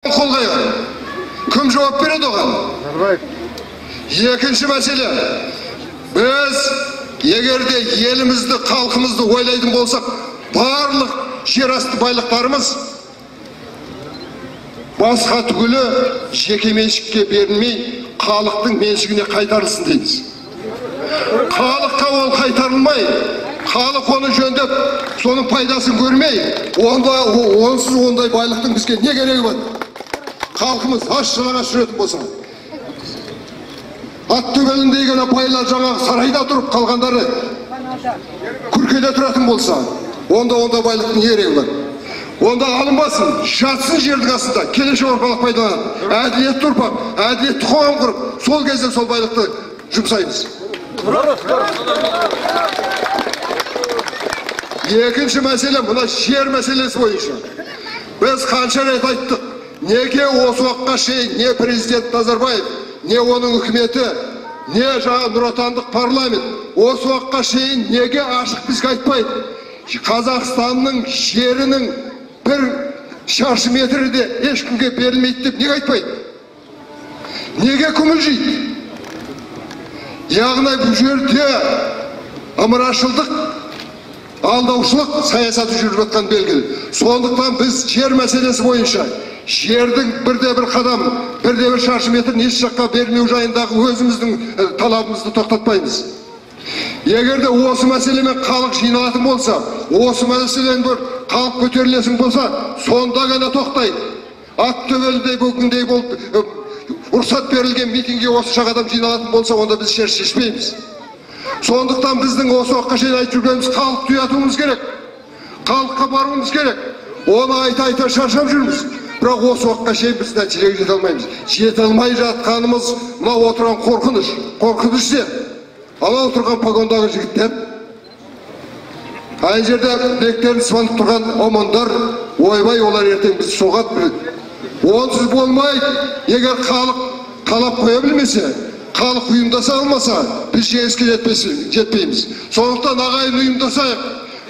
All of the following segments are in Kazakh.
Qol qo'ygan. Kim javob beradi oған? Екінші мәселе. Biz егерде елімізді, халқымызды ойлайтын болсақ, барлық жер асты байлықтарымыз басқа түгілі жеке меншікке берілмей, халықтың меншігіне қайтарылсын дейміз. Халыққа ол қайтарылмай, халық оны жөндеп, соның пайдасын көрмей, онсыз ондай байлықтың бізге не керегі бар? Халқымыз аш-жалаңаш жүретін болса. Ат төбеліндей ғана байлар жаңағы сарайда тұрып қалғандары күркеде тұратын болса, онда байлықтың ерегі бар. Онда алынбасын, жатсын жердің астында, келешек ұрпақ пайдаланады. Әділетті ұрпақ, әділетті қоғам құрып, сол кезде сол байлықты жұмсаймыз. Екінші мәселе, мына жер мәселесі бойынша. Біз қанша рет айттық, неге осы уақытқа шейін не президент Назарбаев, не оның үкіметі, не жаңа нұротандық парламент осы уақытқа шейін неге ашық бізге айтпайды? Қазақстанның жерінің бір шаршы метрі де ешкімге берілмейді деп неге айтпайды? Неге күмілжиді? Яғни бұл жерде ымырашылдық, алдаушылық саясаты жүріп жатқан белгілі. Сондықтан біз жер мәселесі бойынша жердің бірде-бір қадам, бірде-бір шаршы метр еш жаққа бермеу жайындағы өзіміздің талабымызды тоқтатпаймыз. Егерде осы мәселемен халық жиналатын болса, осы мәселен бір халық көтерілесің болса, сонда ғана тоқтайды. Ат төбеліндей бөгіндей болып рұқсат берілген митинге осы шақ адам жиналатын болса, онда біз шешпейміз. Сондықтан біздің осы уақытқа шейін айтып жүргеніміз халықты ұятуымыз керек. Халыққа баруымыз керек. Оны айта шаршап жүрміз. Бірақ осы уақытқа шейін біз нәтижеге жете алмаймыз. Жете алмай жатқанымыз мынау отырған қорқыныш. Қорқыныш не? Ала отырған погондағы жігіттер, ай жерде білектерін сыбанып тұрған омондар, ойбай, олар ертең бізді соғады. Онсыз болмайды. Егер халық талап қоя білмесе, халық ұйымдаса алмаса, біз жеңіске жетпейміз. Сондықтан ағайын ұйымдасайық,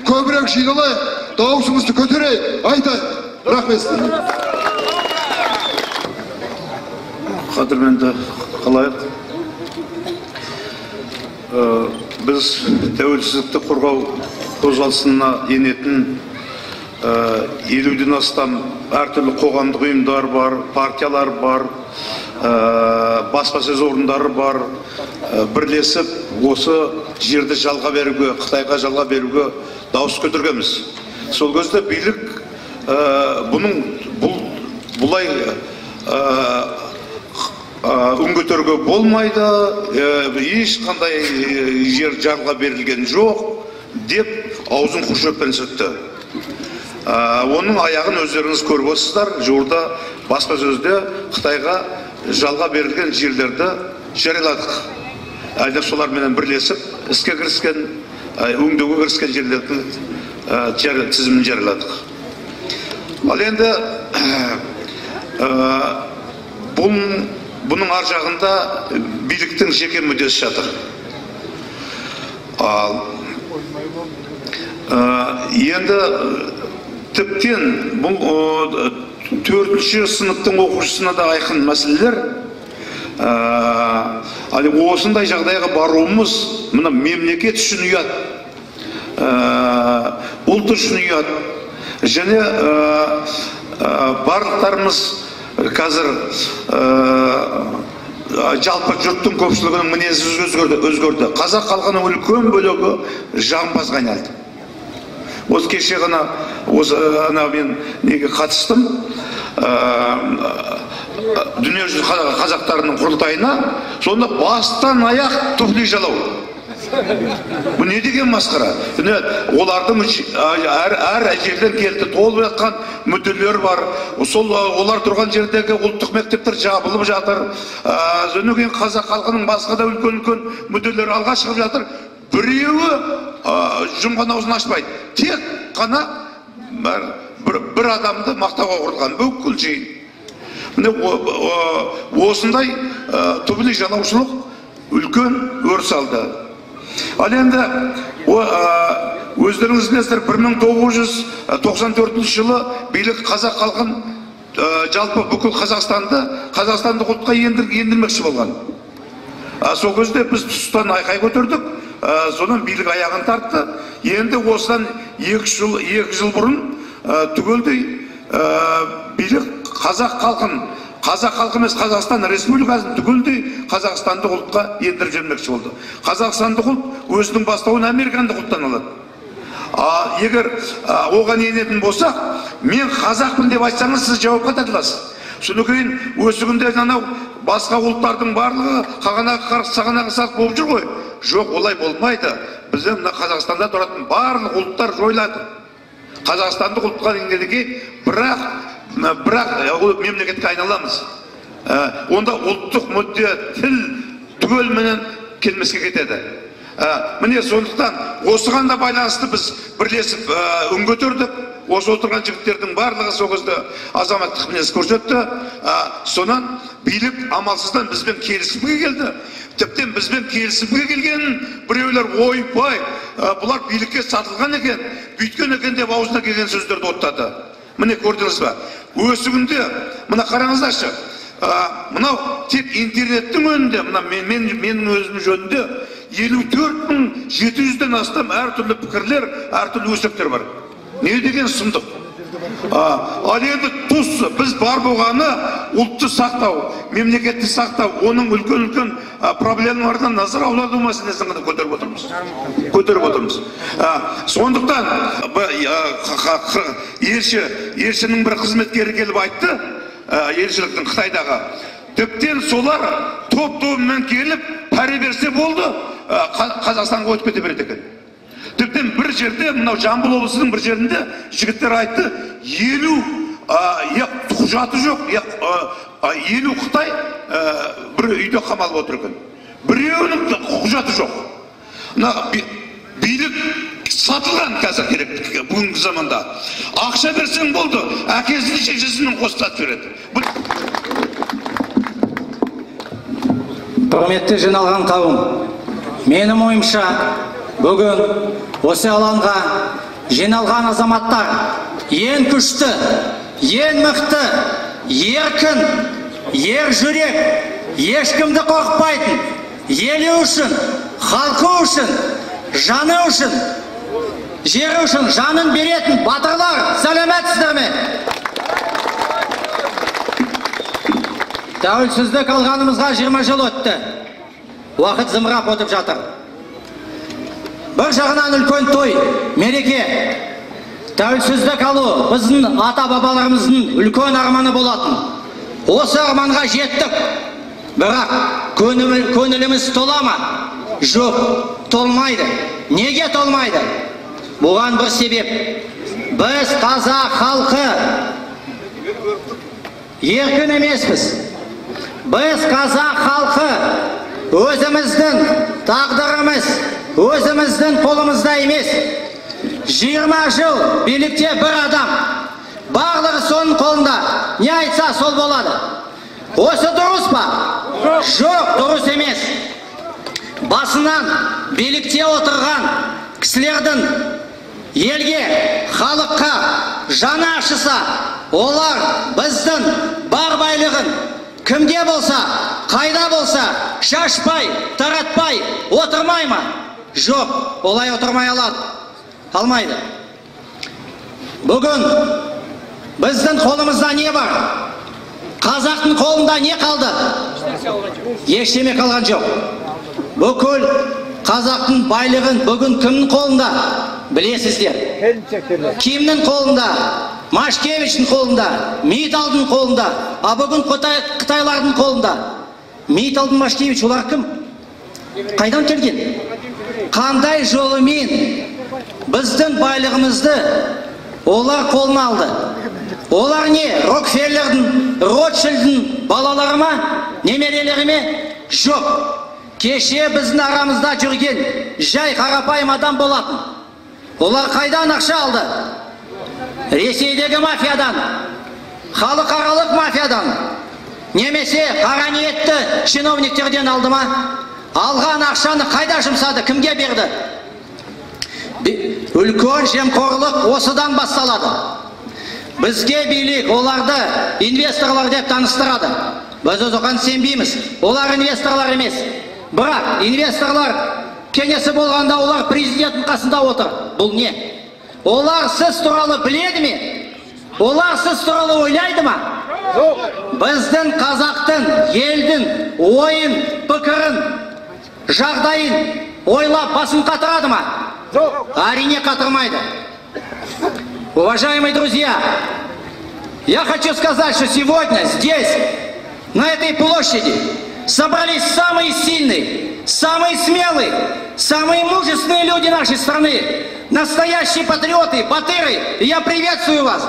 көбірек жиналайық, дауысымызды көтерейік, айтайық. Рахмет. Қадірменді қалайық. Біз тәуелсіздікті қорғау қозғалысына енетін 50-ден астам әртүрлі қоғамдық ұйымдар бар, партиялар бар, баспасөз орындары бар, бірлесіп осы жерді жалға беруге, Қытайға жалға беруге дауыс көтергенбіз. Сол кезде билік бұлай үн көтеруге болмайды, ешқандай жер жалға берілген жоқ деп аузын қушөппен сүртті. Оның аяғын өздеріңіз көріп отырсыздар. Жуырда баспасөзде Қытайға жалға берілген жерлерді жарияладық. Әлде солармен бірлесіп іске кіріскен, өңдеуге кіріскен жерлердің тізімін жарияладық. Ал енді бұның ар жағында биліктің жеке мүддесі жатыр. Енді тіптен бұл 4-ші сыныптың оқушысына да айқын мәселелер. Осындай жағдайға баруымыз мына мемлекет үшін ұят, ұлт үшін ұят. Және барлықтарымыз қазір жалпы жұрттың көпшілігінің мінезі өзгерді. Қазақ халқының үлкен бөлігі жағымпазға айналды. Осы кеше ғана мен неге қатыстым, дүниежүзі қазақтарының құрылтайына, сонда бастан аяқ туфли жалау. Бұл не деген масқара? Олардың әр жерден келді толып жатқан мүдделер бар. Олар тұрған жердегі ұлттық мектептер жабылып жатыр. Жөнеген қазақ халқының басқа да үлкен мүдделері алға шығып жатыр. Біреуі жұмған аузын ашпайды. Тек қана бір адамды мақтауға құрылған бүкіл жиын. Осындай түбілі жалаушылық үлкен өріс алды. Ал енді өздеріңіз білесіздер, 1994 жылы билік қазақ халқын жалпы бүкіл қазақстандық ұлтқа ендірмекші болған. Сол кезде біз тұстан айқай көтердік, содан билік аяғын тартты. Енді осыдан 2 жыл бұрын түгелдей билік қазақ халқы емес Қазақстан Республикасын түгелдей қазақстандық ұлтқа ендіріп жібермекші болды. Қазақстандық ұлт өзінің бастауын американдық ұлттан алады. Егер оған енетін болсақ, мен қазақпын деп айтсаңыз, сіз жауапқа тартыласыз. Содан кейін өсігінде анау басқа ұлттардың барлығы қағанағы сақ болып жүр ғой. Жоқ, олай болмайды. Біздің мына Қазақстанда тұратын барлық ұлттар жойылады. Қазақстандық ұлтқа ендіге бірақ мемлекетке айналамыз. Онда ұлттық мүдде, тіл түгелменен келмеске кетеді. Міне сондықтан осыған да байланысты біз бірлесіп үн көтердік. Осы отырған жігіттердің барлығы сол кезде азаматтық мінез көрсетті. Сонан билік амалсыздан бізбен келісімге келді. Тіптен бізбен келісімге келгенін біреулер ойбай, бұлар билікке сатылған екен, бүйткен екен деп аузына келген сөздерді оттады. Міне көрдіңіз бе? Өсігінде, мына қараңыздаршы, мынау тек интернеттің önінде, менің өзім жөнінде 54.700-ден астам әртүрлі пікірлер, әртүрлі өсектер бар. Не деген сұмдық? Ал енді тұс, біз бар болғаны ұлтты сақтау, мемлекетті сақтау, оның үлкен проблемалардан назар аудару мәселесін ғана көтеріп отырмыз. Сондықтан елшінің бір қызметкері келіп айтты, елшіліктің Қытайдағы. Тіптен солар топ-тобымен келіп пәре берсе болды, Қазақстанға өтіп кете береді екен. Тіптен бір жерде, мынау Жамбыл облысының бір жерінде жігіттер айтты, 50 құжаты жоқ, 50 Қытай бір үйде қамалып отыр екен. Біреуінің құжаты жоқ. Билік сатылған қазір керек бүгінгі заманда. Ақша берсең болды, әкесінің шешесінің қостат береді. Құрметті жиналған қауым, менің ойымша бүгін осы алаңға жиналған азаматтар ең күшті, ең мықты, еркін, ер жүрек, ешкімді қорықпайтын, елі үшін, халқы үшін, жаны үшін, жері үшін жанын беретін батырлар, сәлеметсіздер ме? Тәуелсіздік алғанымызға 20 жыл өтті. Уақыт зымырап өтіп жатыр. Бір жағынан үлкен той, мереке. Тәуелсіздік алу біздің ата-бабаларымыздың үлкен арманы болатын. Осы арманға жеттік. Бірақ көңіліміз тола ма? Жоқ, толмайды. Неге толмайды? Бұған бір себеп. Біз қазақ халқы еркін емеспіз. Біз қазақ халқы өзіміздің тағдырымыз, өзіміздің қолымызда емес. 20 жыл билікте бір адам, барлығы соның қолында, не айтса сол болады. Осы дұрыс па? Жоқ, дұрыс емес. Басынан билікте отырған кісілердің елге, халыққа жаны ашыса, олар біздің бар байлығын кімге болса, қайда болса, шашпай, таратпай, отырмай ма? Жоқ, олай отырмай алмайды. Бүгін біздің қолымызда не бар? Қазақтың қолында не қалды? Ештеме қалған жоқ. Бүкіл қазақтың байлығын бүгін кімнің қолында? Білесіздер. Кімнің қолында? Машкевичтің қолында, Миталдың қолында, а бүгін Қытайлардың қолында. Миталдың, Машкевич, олар кім? Қайдан келген? Қандай жолымен біздің байлығымызды олар қолына алды? Олар не? Рокфеллердің, Ротшильдың балалары ма? Немерелері ме? Жоқ. Кеше біздің арамызда жүрген жай қарапайым адам болатын. Олар қайдан ақша алды? Ресейдегі мафиядан, халықаралық мафиядан, немесе қара ниетті чиновниктерден алды ма? Алған ақшаны қайда жұмсады, кімге берді? Үлкен жемқорлық осыдан басталады. Бізге билік оларды инвесторлар деп таныстырады. Біз оған сенбейміз. Олар инвесторлар емес. Бірақ инвесторлар кеңесі болғанда олар президенттің қасында отыр. Бұл не? Олар сіз туралы біледі ме? Олар сіз туралы ойлайды ма? Біздің қазақтың, елдің ойын, пікірін, жағдайын ойлап басын қатырады ма? Әрине қатырмайды. Уважаемые друзья, я хочу сказать, что сегодня здесь, на этой площади, собрались самые сильные, самые смелые, самые мужественные люди нашей страны, настоящие патриоты, батыры, и я приветствую вас.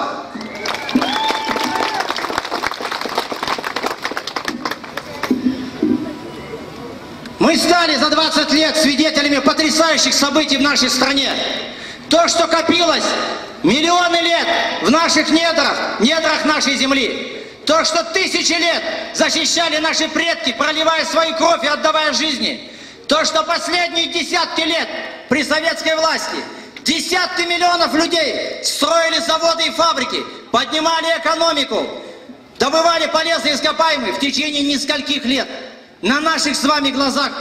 Мы стали за 20 лет свидетелями потрясающих событий в нашей стране. То, что копилось миллионы лет в наших недрах нашей земли. То, что тысячи лет защищали наши предки, проливая свою кровь и отдавая жизни. То, что последние десятки лет при советской власти десятки миллионов людей строили заводы и фабрики, поднимали экономику, добывали полезные ископаемые в течение нескольких лет. На наших с вами глазах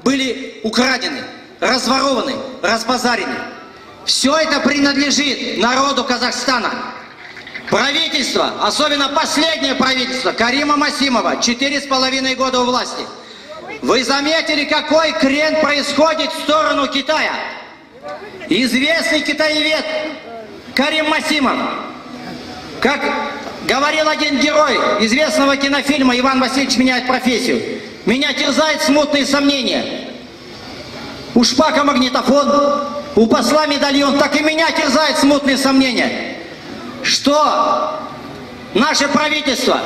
были украдены, разворованы, разбазарены. Все это принадлежит народу Казахстана. Правительство, особенно последнее правительство Карима Масимова, 4,5 года у власти. Вы заметили, какой крен происходит в сторону Китая? Известный китаевед Карим Масимов, как говорил один герой известного кинофильма «Иван Васильевич меняет профессию», меня терзают смутные сомнения. У Шпака магнитофон, у посла медальон, так и меня терзают смутные сомнения, что наше правительство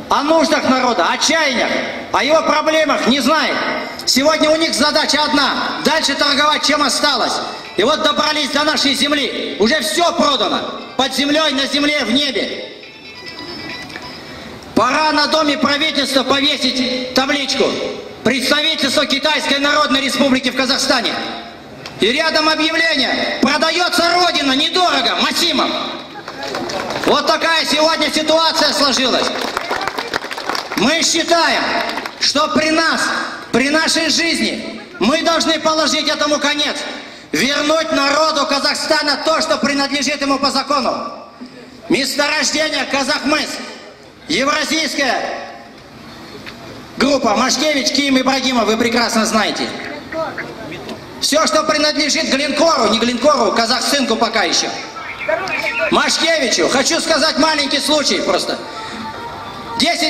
о нуждах народа, о чаяниях, о его проблемах не знает. Сегодня у них задача одна – дальше торговать, чем осталось. И вот добрались до нашей земли, уже все продано, под землей, на земле, в небе. Пора на доме правительства повесить табличку «Представительство Китайской Народной Республики в Казахстане». И рядом объявление «Продается Родина, недорого, Масимов». Вот такая сегодня ситуация сложилась. Мы считаем, что при нас, при нашей жизни, мы должны положить этому конец. Вернуть народу Казахстана то, что принадлежит ему по закону. Месторождение Казахмыс. Евразийская группа Машкевич, Ким, Ибрагимов, вы прекрасно знаете. Все, что принадлежит Глинкору, не Глинкору, Казахстынку пока еще. Машкевичу, хочу сказать маленький случай просто. 10